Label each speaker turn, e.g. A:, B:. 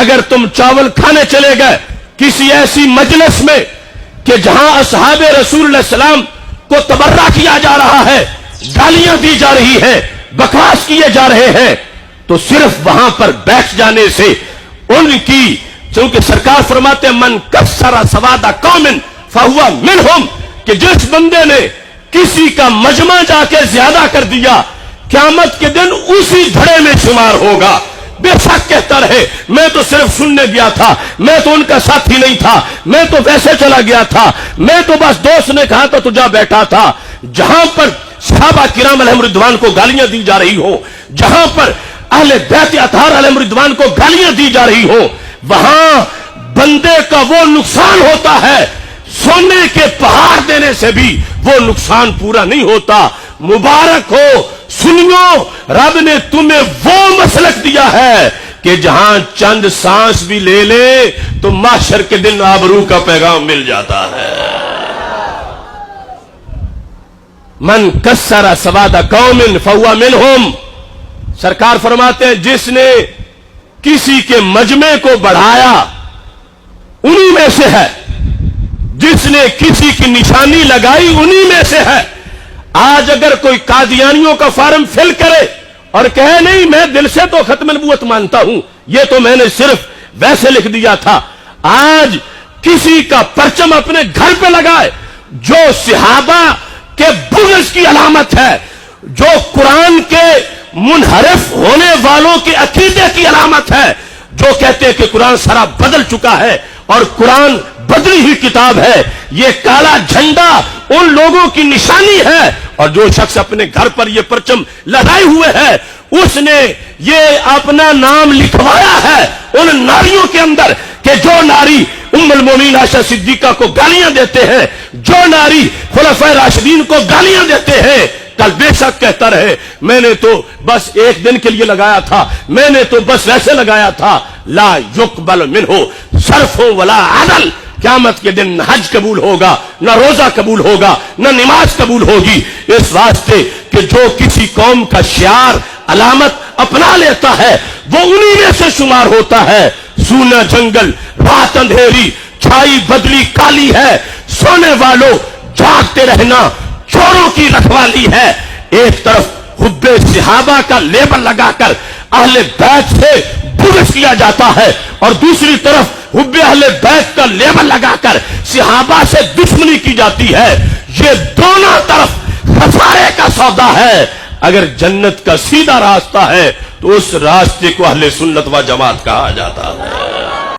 A: اگر تم چاول کھانے چلے گئے کسی ایسی مجلس میں کہ جہاں اصحاب رسول اللہ علیہ السلام کو تبرہ کیا جا رہا ہے، گالیاں دی جا رہی ہے، بکواس کیے جا رہے ہیں، تو صرف وہاں پر بیٹھ جانے سے ان کی، چونکہ سرکار فرماتے ہیں من کسر سواد قوم فہو منہم، کہ جس بندے نے کسی کا مجمع جا کے زیادہ کر دیا قیامت کے دن اسی دھڑے میں شمار ہوگا۔ بے شک کہتا رہے میں تو صرف سننے گیا تھا، میں تو ان کا ساتھی نہیں تھا، میں تو ویسے چلا گیا تھا، میں تو بس دوست نے کہا تو جا بیٹھا تھا۔ جہاں پر صحابہ کرام علیہم رضوان کو گالیاں دی جا رہی ہوں، جہاں پر اہل بیت اطہار علیہم رضوان کو گالیاں دی جا رہی ہوں، وہاں بندے کا وہ نقصان ہوتا ہے، سونے کے پہاڑ دینے سے بھی وہ نقصان پورا نہیں ہوتا۔ مبارک ہو سنیو، رب نے تمہیں وہ مسلک دیا ہے کہ جہاں چند سانس بھی لے لے تو محشر کے دن آبرو کا پیغام مل جاتا ہے۔ من کسر سواد قوم فہو منہم، سرکار فرماتے ہیں جس نے کسی کے مجمع کو بڑھایا انہی میں سے ہے، جس نے کسی کی نشانی لگائی انہی میں سے ہے۔ آج اگر کوئی قادیانیوں کا فارم فل کرے اور کہے نہیں میں دل سے تو ختم نبوت مانتا ہوں، یہ تو میں نے صرف ویسے لکھ دیا تھا، آج کسی کا پرچم اپنے گھر پہ لگائے جو صحابہ کے بغض کی علامت ہے، جو قرآن کے منحرف ہونے والوں کے عقیدے کی علامت ہے، جو کہتے ہیں کہ قرآن سارا بدل چکا ہے اور قرآن بدلی ہوئی کتاب ہے، یہ کالا جھنڈا ان لوگوں کی نشانی ہے۔ اور جو شخص اپنے گھر پر یہ پرچم لگائے ہوئے ہے اس نے یہ اپنا نام لکھوایا ہے ان ناریوں کے اندر کہ جو ناری ام المومنین عائشہ صدیقہ کو گالیاں دیتے ہیں، جو ناری خلفائے راشدین کو گالیاں دیتے ہیں، کل بے شک کہتا رہے میں نے تو بس ایک دن کے لیے لگایا تھا، میں نے تو بس ویسے لگایا تھا، لا یقبل منہ صرف ولا عدل، قیامت کے دن نہ حج قبول ہوگا، نہ روزہ قبول ہوگا، نہ نماز قبول ہوگی، اس واسطے کہ جو کسی قوم کا شعار علامت اپنا لیتا ہے وہ انہی میں سے شمار ہوتا ہے۔ سونا جنگل، رات اندھیری، چھائی بدلی کالی ہے، سونے والوں جاگتے رہنا چوروں کی رکھوالی ہے۔ ایک طرف حب صحابہ کا لیبل لگا کر اہل بیت سے بغض کیا جاتا ہے اور دوسری طرف حب اہل بیت کا لیبل لگا کر صحابہ سے دشمنی کی جاتی ہے۔ یہ دونوں طرف خسارے کا سودا ہے۔ اگر جنت کا سیدھا راستہ ہے تو اس راستے کو اہل سنت و جماعت کہا جاتا ہے۔